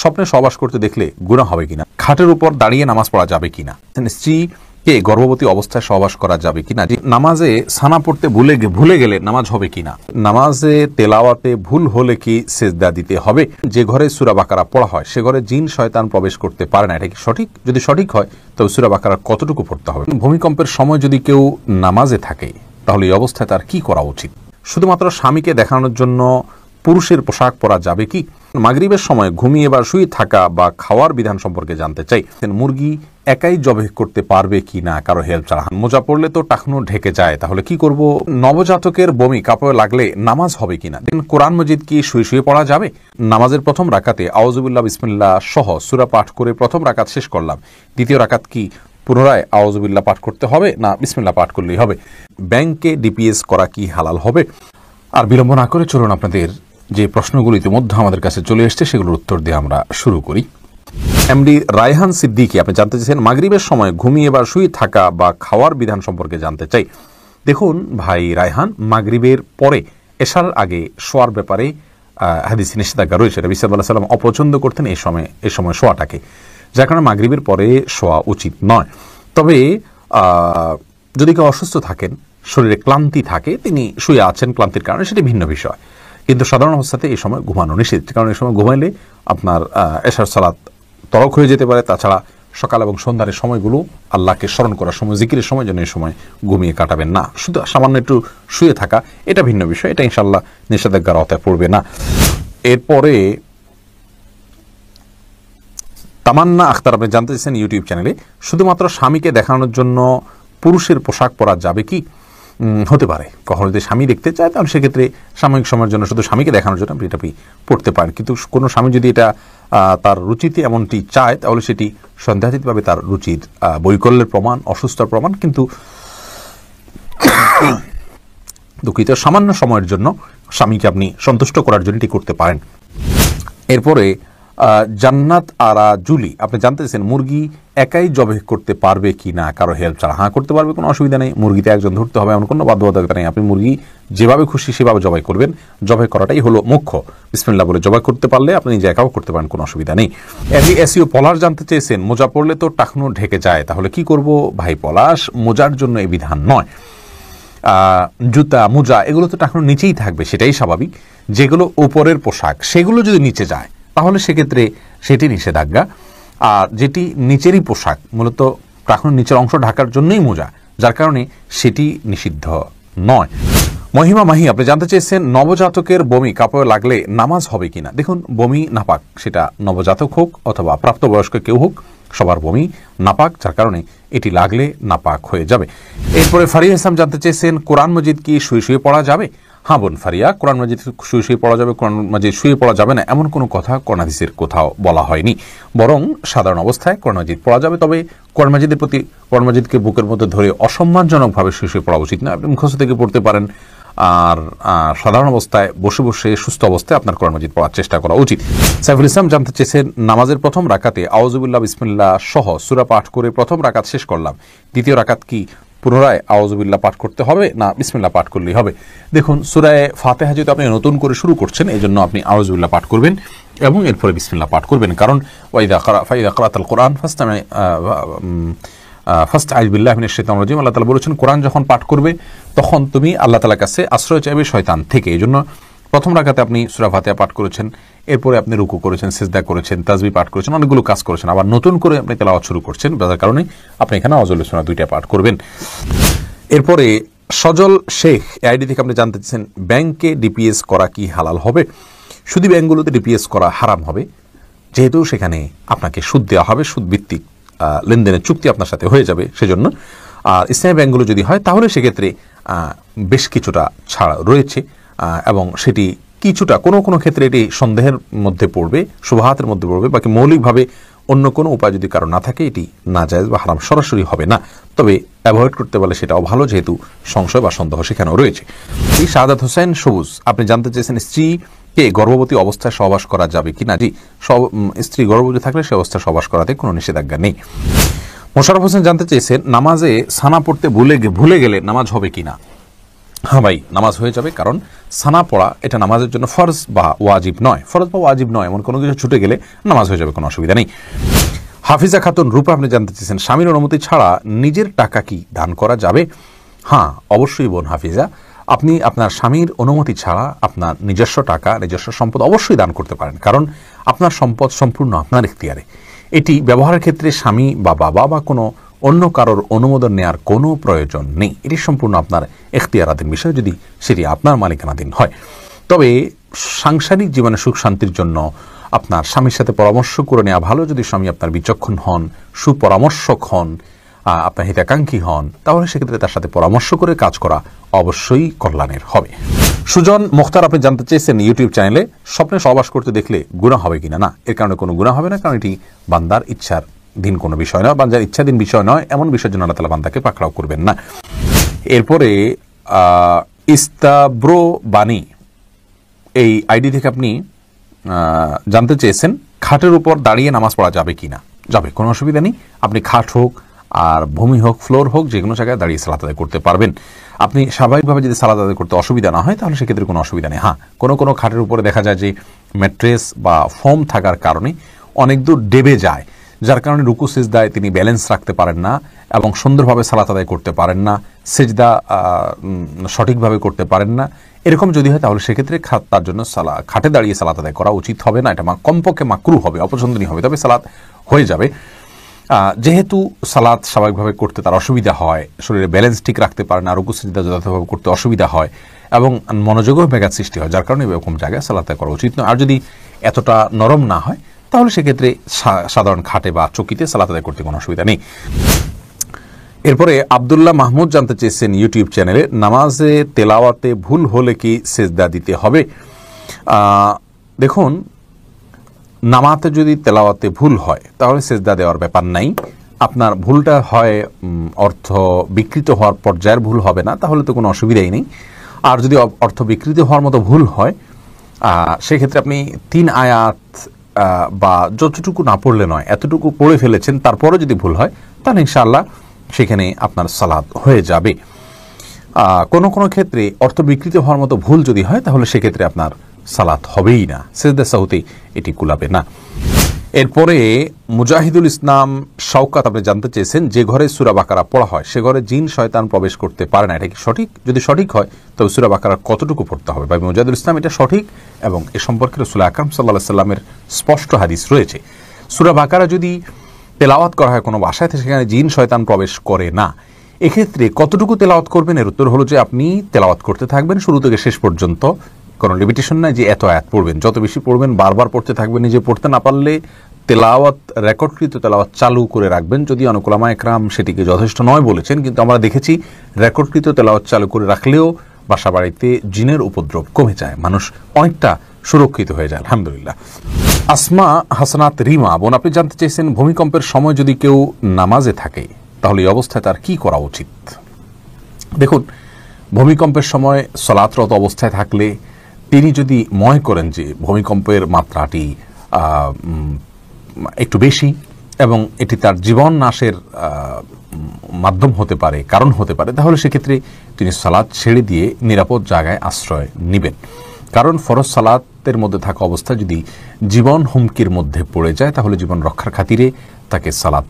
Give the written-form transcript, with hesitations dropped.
স্বপ্নে সহবাস করতে দেখলে গুনাহ হবে কিনা, খাটের উপর দাঁড়িয়ে নামাজ পড়া যাবে কিনা, স্ত্রীকে গর্ভবতী অবস্থায় সহবাস করা যাবে কিনা, নামাজে সানা পড়তে ভুলে গেলে নামাজ হবে কিনা, নামাজে তেলাওয়াতে ভুল হলে কি সেজদা দিতে হবে, যে ঘরে সূরা বাকারা পড়া হয় সে ঘরে জিন শয়তান প্রবেশ করতে পারে না, এটা কি সঠিক? যদি সঠিক হয় তবে সূরা বাকারা কতটুকু পড়তে হবে, ভূমিকম্পের সময় যদি কেউ নামাজে থাকে তাহলে এই অবস্থায় তার কি করা উচিত, শুধুমাত্র স্বামীকে দেখানোর জন্য পুরুষের পোশাক পরা যাবে কি, মাগরিবের সময় ঘুমিয়ে বা শুয়ে থাকা বা খাওয়ার বিধান সম্পর্কে জানতে চাই, মুরগি একাই জবাই করতে পারবে কি না কারো হেল্প ছাড়া, মোজা পড়লে তো টাকনো ঢেকে যায় তাহলে কি করব, নবজাতকের বমি কাপড়ে লাগলে নামাজ হবে কিনা, কোরআন মজিদ কি শুয়ে পড়া যাবে, নামাজের প্রথম রাকাতে আউযুবিল্লাহ বিসমিল্লাহ সহ সূরা পাঠ করে প্রথম রাকাত শেষ করলাম, দ্বিতীয় রাকাত কি পুনরায় আউযুবিল্লাহ পাঠ করতে হবে না বিসমিল্লাহ পাঠ করলেই হবে, ব্যাংকে ডিপিএস করা কি হালাল হবে? আর বিলম্ব না করে চলুন আপনাদের যে প্রশ্নগুলো ইতিমধ্যে আমাদের কাছে চলে এসছে সেগুলোর উত্তর দিয়ে আমরা শুরু করি। এমডি রায়হান সিদ্দিকী আপনি জানতে চাইছেন মাগরিবের সময় ঘুমিয়ে বা শুয়ে থাকা বা খাওয়ার বিধান সম্পর্কে জানতে চাই। দেখুন ভাই রায়হান, মাগরিবের পরে এশার আগে শোয়ার ব্যাপারে হাদিসে নিষেধাজ্ঞা রয়েছে। নবী সাল্লাল্লাহু আলাইহি ওয়াসাল্লাম অপছন্দ করতেন এই সময় শোয়াটাকে, যার কারণে মাগরিবের পরে শোয়া উচিত নয়। তবে যদি কেউ অসুস্থ থাকেন, শরীরে ক্লান্তি থাকে, তিনি শুয়ে আছেন ক্লান্তির কারণে, সেটি ভিন্ন বিষয়, কিন্তু সাধারণ অবস্থাতে এই সময় ঘুমানো নিষেধ, কারণ এই সময় ঘুমাইলে আপনার এশার সালাত তরক হয়ে যেতে পারে। তাছাড়া সকাল এবং সন্ধ্যার সময়গুলো আল্লাহকে স্মরণ করার সময়, জিকিরের সময় যেন এই সময় ঘুমিয়ে কাটাবেন না। শুধু সামান্য একটু শুয়ে থাকা এটা ভিন্ন বিষয়, এটা ইনশাআল্লাহ নিষেধাজ্ঞার আওতায় পড়বে না। এরপরে তামান্না আখতার আপনি জানতে চাইছেন ইউটিউব চ্যানেলে, শুধুমাত্র স্বামীকে দেখানোর জন্য পুরুষের পোশাক পরা যাবে কি? হতে পারে, কখনো যদি স্বামী দেখতে চায় তাহলে সেক্ষেত্রে সাময়িক সময়ের জন্য শুধু স্বামীকে দেখানোর জন্য আপনি এটা পড়তে পারেন, কিন্তু কোনো স্বামী যদি এটা তার রুচিতে এমনটি চায় তাহলে সেটি সন্দেহাতীতভাবে তার রুচির বৈকল্যের প্রমাণ, অসুস্থতার প্রমাণ। কিন্তু দুঃখিত, সামান্য সময়ের জন্য স্বামীকে আপনি সন্তুষ্ট করার জন্য এটি করতে পারেন। এরপরে জান্নাত আরা জুলি আপনি জানতে চাইছেন মুরগি একাই জবাই করতে পারবে কি না কারো হেল্প ছাড়া? হ্যাঁ, করতে পারবে, কোনো অসুবিধা নেই। মুরগিতে একজন ধরতে হবে এমন কোনো বাধ্যবাধকতা নেই, আপনি মুরগি যেভাবে খুশি সেভাবে জবাই করবেন, জবাই করাটাই হলো মুখ্য। বিসমিল্লাহ বলে জবাই করতে পারলে আপনি নিজে একাও করতে পারেন, কোনো অসুবিধা নেই। এসিও পলাশ জানতে চেয়েছেন মোজা পড়লে তো টাকনো ঢেকে যায়, তাহলে কি করব? ভাই পলাশ, মোজার জন্য এই বিধান নয়। জুতা মোজা এগুলো তো টাকনোর নিচেই থাকবে, সেটাই স্বাভাবিক। যেগুলো উপরের পোশাক সেগুলো যদি নিচে যায় তাহলে সেক্ষেত্রে সেটি নিষেধাজ্ঞা। আর যেটি নিচেরই পোশাক, মূলত টাকনোর নিচের অংশ ঢাকার জন্যই মোজা, যার কারণে সেটি নিষিদ্ধ নয়। মহিমা মাহি আপনি জানতে চেয়েছেন নবজাতকের বমি কাপড়ে লাগলে নামাজ হবে কিনা? দেখুন, বমি নাপাক, সেটা নবজাতক হোক অথবা প্রাপ্তবয়স্ক কেউ হোক, সবার বমি নাপাক, যার কারণে এটি লাগলে নাপাক হয়ে যাবে। এরপরে ফারিয়া ইসলাম জানতে চেয়েছেন কোরআন মজিদ কি শুয়ে পড়া যাবে? হ্যাঁ বোন ফারিয়া, কোরআন মাজিদ শুয়ে পড়া যাবে, কোরআন মাজিদ শুয়ে পড়া যাবে না এমন কোনো কথা কোরআন হাদিসের কোথাও বলা হয়নি, বরং সাধারণ অবস্থায় কোরআন মাজিদ পড়া যাবে। তবে কোরআন মাজিদের প্রতি, কোরআন মাজিদকে বুকের মধ্যে ধরে অসম্মানজনকভাবে শুয়ে পড়া উচিত না, আপনি মুখস্থ থেকে পড়তে পারেন। আর সাধারণ অবস্থায় বসে বসে সুস্থ অবস্থায় আপনার কোরআন মাজিদ পড়ার চেষ্টা করা উচিত। সাইফুল ইসলাম জানতে চেয়েছেন নামাজের প্রথম রাকাতে আউযুবিল্লাহ বিসমিল্লাহ সহ সূরা পাঠ করে প্রথম রাকাত শেষ করলাম, দ্বিতীয় রাকাত কি পুনরায় আউযুবিল্লাহ পাঠ করতে হবে না বিসমিল্লাহ পাঠ করলেই হবে? দেখুন, সূরা ফাতিহা যেহেতু আপনি নতুন করে শুরু করছেন, এই জন্য আপনি আউযুবিল্লাহ পাঠ করবেন এবং এরপরে বিসমিল্লাহ পাঠ করবেন, কারণ ফাইদা ক্রাআতাল কোরআন ফাস্তাইয বিল্লাহি মিনাশ শাইতানির রাজিম, আল্লাহ তাআলা বলেছেন কোরআন যখন পাঠ করবে তখন তুমি আল্লাহ তাআলার কাছে আশ্রয় চাইবে শয়তান থেকে। এই জন্য প্রথম রাকাতে আপনি সূরা ফাতিহা পাঠ করেছেন, এরপরে আপনি রুকু করেছেন, সিজদা করেছেন, তাসবিহ পাঠ করেছেন, অনেকগুলো কাজ করেছেন, আবার নতুন করে আপনি তেলাওয়াত শুরু করছেন, যার কারণে আপনি এখানে আউযুবিল্লাহ সূরা দুইটা পাঠ করবেন। এরপরে সজল শেখ আইডি থেকে আপনি জানতে চাচ্ছেন ব্যাংকে ডিপিএস করা কি হালাল হবে? শুধু ব্যাংকগুলোতে ডিপিএস করা হারাম হবে, যেহেতু সেখানে আপনাকে সুদ দেওয়া হবে, সুদ ভিত্তিক লেনদেনের চুক্তি আপনার সাথে হয়ে যাবে সেজন্য। আর ইসলামী ব্যাংকগুলো যদি হয় তাহলে সেক্ষেত্রে বেশ কিছুটা ছাড় রয়েছে, এবং সেটি কিছুটা কোনো ক্ষেত্রে এটি সন্দেহের মধ্যে পড়বে, শুবহাতের মধ্যে পড়বে, বাকি মৌলিকভাবে অন্য কোনো উপায় যদি কারো না থাকে এটি নাজায়েজ বা হারাম সরাসরি হবে না। তবে অ্যাভয়েড করতে পারলে সেটাও ভালো, যেহেতু সংশয় বা সন্দেহ সেখানেও রয়েছে। এই শাহাদাত হোসেন সবুজ আপনি জানতে চেয়েছেন স্ত্রীকে গর্ভবতী অবস্থায় সহবাস করা যাবে কিনা? জি, স্ত্রী গর্ভবতী থাকলে সে অবস্থায় সহবাস করাতে কোনো নিষেধাজ্ঞা নেই। মোশাররফ হোসেন জানতে চেয়েছেন নামাজে সানা পড়তে ভুলে গেলে নামাজ হবে কিনা? হ্যাঁ ভাই, নামাজ হয়ে যাবে, কারণ সানা পড়া এটা নামাজের জন্য ফরজ বা ওয়াজিব নয়। ফরজ বা ওয়াজিব নয়, এমন কোনো কিছু ছুটে গেলে নামাজ হয়ে যাবে, কোনো অসুবিধা নেই। হাফিজা খাতুন রূপা আপনি জানতে চেয়েছেন, স্বামীর অনুমতি ছাড়া নিজের টাকা কি দান করা যাবে? হ্যাঁ, অবশ্যই বোন হাফিজা, আপনি আপনার স্বামীর অনুমতি ছাড়া আপনার নিজস্ব টাকা, নিজস্ব সম্পদ অবশ্যই দান করতে পারেন, কারণ আপনার সম্পদ সম্পূর্ণ আপনার ইখতিয়ারে। এটি ব্যবহারের ক্ষেত্রে স্বামী বা বাবা বা কোনো অন্য কারোর অনুমোদন নেওয়ার কোনো প্রয়োজন নেই। এটি সম্পূর্ণ আপনার ইখতিয়ারাধীন বিষয়, যদি সেটি আপনার মালিকানাধীন হয়। তবে সাংসারিক জীবনে সুখ শান্তির জন্য আপনার স্বামীর সাথে পরামর্শ করে নেওয়া ভালো। যদি স্বামী আপনার বিচক্ষণ হন, সুপরামর্শক হন, আপনার হিতাকাঙ্ক্ষী হন, তাহলে সেক্ষেত্রে তার সাথে পরামর্শ করে কাজ করা অবশ্যই কল্যাণের হবে। সুজন মুখতার আপনি জানতে চেয়েছেন ইউটিউব চ্যানেলে, স্বপ্নে সহবাস করতে দেখলে গুনাহ হবে কিনা? না, এর কারণে কোনো গুনাহ হবে না, কারণ এটি বান্দার ইচ্ছার দিন কোনো বিষয় নয়, বান্দার ইচ্ছাধীন বিষয় নয়, এমন বিষয়ের জন্য আল্লাহ তাআলা বান্দাকে পাকড়াও করবেন না। এরপরে ইস্তাব্রো বাণী এই আইডি থেকে আপনি জানতে চেয়েছেন খাটের উপর দাঁড়িয়ে নামাজ পড়া যাবে কিনা? যাবে, কোনো অসুবিধা নেই। আপনি খাট হোক আর ভূমি হোক, ফ্লোর হোক, যে কোনো জায়গায় দাঁড়িয়ে সালাত আদায় করতে পারবেন। আপনি স্বাভাবিকভাবে যদি সালাত আদায় করতে অসুবিধা না হয়, তাহলে সেক্ষেত্রে কোনো অসুবিধা নেই। হ্যাঁ, কোনো খাটের উপরে দেখা যায় যে ম্যাট্রেস বা ফোম থাকার কারণে অনেক দূর ডেবে যায়, যার কারণে রুকু সিজদায় তিনি ব্যালেন্স রাখতে পারেন না এবং সুন্দরভাবে সালাত আদায় করতে পারেন না, সিজদা সঠিকভাবে করতে পারেন না। এরকম যদি হয়, তাহলে সেক্ষেত্রে তার জন্য খাটে দাঁড়িয়ে সালাত আদায় করা উচিত হবে না। এটা কমপক্ষে মাকরু হবে, অপছন্দনীয় হবে, তবে সালাত হয়ে যাবে। যেহেতু সালাত স্বাভাবিকভাবে করতে তার অসুবিধা হয়, শরীরে ব্যালেন্স ঠিক রাখতে পারে না, রুকু সিজদা যথাযথভাবে করতে অসুবিধা হয় এবং মনোযোগও ব্যাঘাত সৃষ্টি হয়, যার কারণে এরকম জায়গায় সালাত আদায় করা উচিত নয়। আর যদি এতটা নরম না হয়, তাহলে সেক্ষেত্রে সাধারণ খাটে বা চকিতে সালাত আদায় করতে কোনো অসুবিধা নেই। এরপরে আব্দুল্লাহ মাহমুদ জানতে চেয়েছেন ইউটিউব চ্যানেলে, নামাজে তেলাওয়াতে ভুল হলে কি সেজদা দিতে হবে? দেখুন, নামাতে যদি তেলাওয়াতে ভুল হয়, তাহলে সেজদা দেওয়ার ব্যাপার নাই। আপনার ভুলটা হয় অর্থ বিকৃত হওয়ার পর্যায়ের ভুল হবে না, তাহলে তো কোনো অসুবিধাই নেই। আর যদি অর্থ বিকৃত হওয়ার মতো ভুল হয়, সেক্ষেত্রে আপনি 3 আয়াত বা যতটুকু না পড়লে নয়, এতটুকু পড়ে ফেলেছেন, তারপরে যদি ভুল হয়, তাহলে ইনশাআল্লাহ সেখানে আপনার সালাত হয়ে যাবে। কোনো ক্ষেত্রে অর্থ বিকৃত হওয়ার মতো ভুল যদি হয়, তাহলে সেক্ষেত্রে আপনার সালাত হবেই না, সেজদা সাহুতে এটি কুলাবে না। এরপরে মুজাহিদুল ইসলাম শওকাত আপনি জানতে চেয়েছেন, যে ঘরে সূরা বাকারা পড়া হয় সে ঘরে জিন শয়তান প্রবেশ করতে পারে না, এটা কি সঠিক? যদি সঠিক হয়, তবে সূরা বাকারা কতটুকু পড়তে হবে? ভাই মুজাহিদুল ইসলাম, এটা সঠিক এবং এ সম্পর্কে রাসূল আকরাম সাল্লাল্লাহু আলাইহি সাল্লামের স্পষ্ট হাদিস রয়েছে। সূরা বাকারা যদি তেলাওয়াত করা হয় কোনো বাসায়, সেখানে জিন শয়তান প্রবেশ করে না। এক্ষেত্রে কতটুকু তেলাওয়াত করবেন? এর উত্তর হলো যে আপনি তেলাওয়াত করতে থাকবেন শুরু থেকে শেষ পর্যন্ত, কোনো লিমিটেশন নাই যে এত আয়াত পড়বেন। যত বেশি পড়বেন, বারবার পড়তে থাকবেন। নিজে পড়তে না পারলে তেলাওয়াত, রেকর্ডকৃত তেলাওয়াত চালু করে রাখবেন, যদি অনেক উলামা একরাম সেটিকে যথেষ্ট নয় বলেছেন, কিন্তু আমরা দেখেছি রেকর্ডকৃত তেলাওয়াত চালু করে রাখলেও বাসা বাড়িতে জিনের উপদ্রব কমে যায়, মানুষ অনেকটা সুরক্ষিত হয়ে যায়, আলহামদুলিল্লাহ। আসমা হাসানাত রিমা বোন আপনি জানতে চেয়েছেন, ভূমিকম্পের সময় যদি কেউ নামাজে থাকে, তাহলে এই অবস্থায় তার কি করা উচিত? দেখুন, ভূমিকম্পের সময় সালাতরত অবস্থায় থাকলে তিনি যদি মনে করেন যে ভূমিকম্পের মাত্রাটি একটু বেশি এবং এটি তার জীবন নাশের মাধ্যম হতে পারে, কারণ হতে পারে, তাহলে সেক্ষেত্রে তিনি সালাত ছেড়ে দিয়ে নিরাপদ জায়গায় আশ্রয় নেবেন। কারণ ফরজ সালাতের মধ্যে থাকা অবস্থা যদি জীবন হুমকির মধ্যে পড়ে যায়, তাহলে জীবন রক্ষার খাতিরে তাকে সালাত